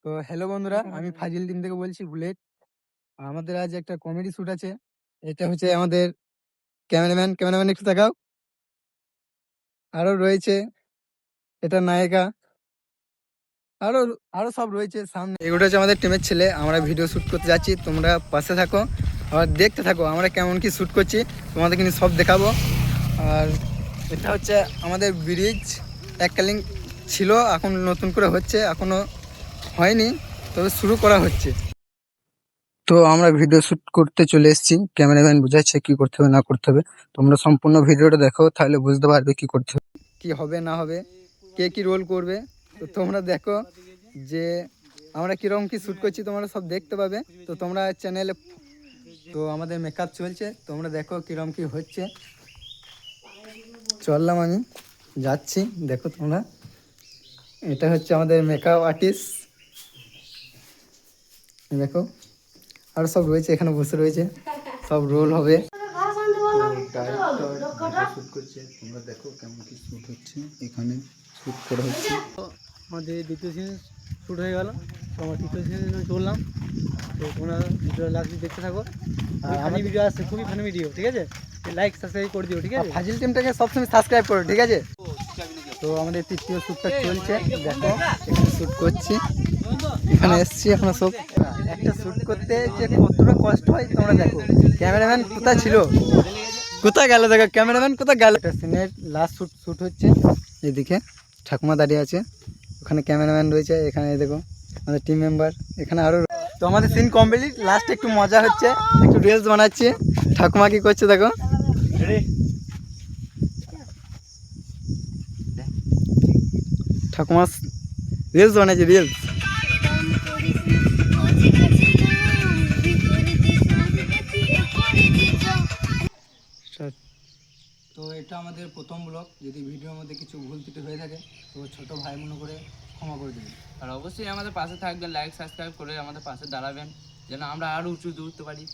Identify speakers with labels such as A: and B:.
A: তো হ্যালো বন্ধুরা, আমি ফাজিল টিম থেকে বলছি বুলেট। আমাদের আজ একটা কমেডি শুট আছে। এটা হচ্ছে আমাদের ক্যামেরাম্যান একটু তাকাও। আরো রয়েছে এটা নায়িকা, আরো আরো সব রয়েছে সামনে। এগুলো হচ্ছে আমাদের টিমের ছেলে। আমরা ভিডিও শুট করতে যাচ্ছি, তোমরা পাশে থাকো আর দেখতে থাকো আমরা কেমন কি শুট করছি, তোমাদের কিন্তু সব দেখাবো। আর এটা হচ্ছে আমাদের ব্রিজ, এককালীন ছিল, এখন নতুন করে হচ্ছে, এখনো হয়নি, তবে শুরু করা হচ্ছে। তো আমরা ভিডিও শুট করতে চলে এসেছি, ক্যামেরাম্যান বুঝাচ্ছে কি করতে হবে না করতে হবে। তোমরা সম্পূর্ণ ভিডিওটা দেখো, তাহলে বুঝতে পারবে কি করতে হবে, কি হবে না হবে, কে কি রোল করবে। তো তোমরা দেখো যে আমরা কিরকম কি শুট করছি, তোমরা সব দেখতে পাবে। তো তোমরা চ্যানেলে, তো আমাদের মেকআপ চলছে, তোমরা দেখো কিরকম কি হচ্ছে। চললাম, আমি যাচ্ছি, দেখো তোমরা। এটা হচ্ছে আমাদের মেকআপ আর্টিস্ট, দেখো। আর সব রয়েছে, এখানে বসে রয়েছে, সব রোল হবে। শুট করছে, তোমরা দেখো কেমন কি শুট হচ্ছে, এখানে শুট করা হচ্ছে।
B: আমাদের দ্বিতীয় সিজন শ্যুট হয়ে গেল, তো আমরা তৃতীয় সিজনে চললাম। তো তোমরা ভিডিও লাস্ট দেখতে থাকো, ফানি ভিডিও আসছে, খুবই ফানি ভিডিও, ঠিক আছে? লাইক সাবস্ক্রাইব করে দিও, ঠিক আছে?
A: ফাজিল টিমটাকে সবসময় সাবস্ক্রাইব করো, ঠিক আছে? তো আমাদের তৃতীয় শ্যুটটা চলছে, দেখো এখানে শ্যুট করছি, এখানে এসছি এখন সব। একটা শ্যুট করতে যে কতটা কষ্ট হয় তোমরা দেখো। ক্যামেরাম্যান কোথায় ছিল, কোথায় গেল, দেখো ক্যামেরাম্যান কোথায় গেল। একটা সিনের লাস্ট শ্যুট হচ্ছে, এদিকে ঠাকুমা দাঁড়িয়ে আছে, ওখানে ক্যামেরাম্যান রয়েছে, এখানে দেখো আমাদের টিম মেম্বার, এখানে আরো। তো আমাদের সিন কমপ্লিট, লাস্টে একটু মজা হচ্ছে, একটু রিলস বানাচ্ছি। ঠাকুমা কি করছে দেখো, ঠাকুমা রিলস বানাচ্ছে, রিলস। তো এটা আমাদের প্রথম ব্লগ, যদি ভিডিওর মধ্যে কিছু ভুল ত্রুটি হয়ে থাকে তো ছোট ভাই মনে করে ক্ষমা করে দেবেন।
C: আর অবশ্যই আমাদের পাশে থাকবেন, লাইক সাবস্ক্রাইব করে আমাদের পাশে দাঁড়াবেন, যেন আমরা আরও উঁচু দূরতে পারি।